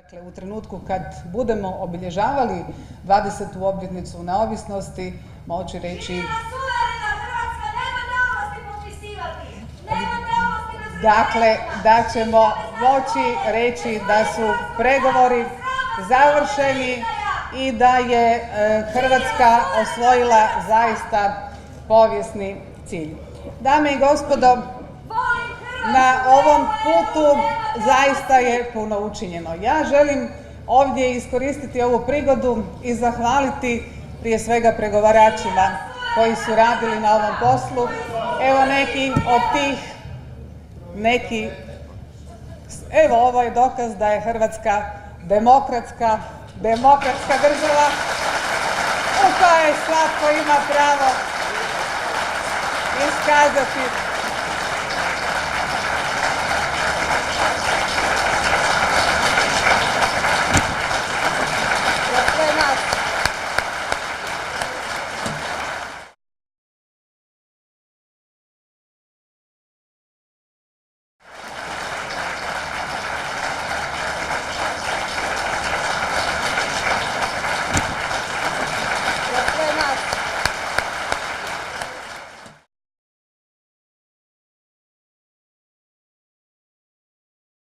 Dakle, u trenutku kad budemo obilježavali 20. obljetnicu neovisnosti, moći reći... Dakle, da ćemo moći reći da su pregovori završeni i da je Hrvatska osvojila zaista povijesni cilj. Dame i gospodo, na ovom putu zaista je puno učinjeno. Ja želim ovdje iskoristiti ovu prigodu i zahvaliti prije svega pregovaračima koji su radili na ovom poslu. Evo neki od tih, evo ovo je dokaz da je Hrvatska demokratska država u kojoj svatko ima pravo iskazati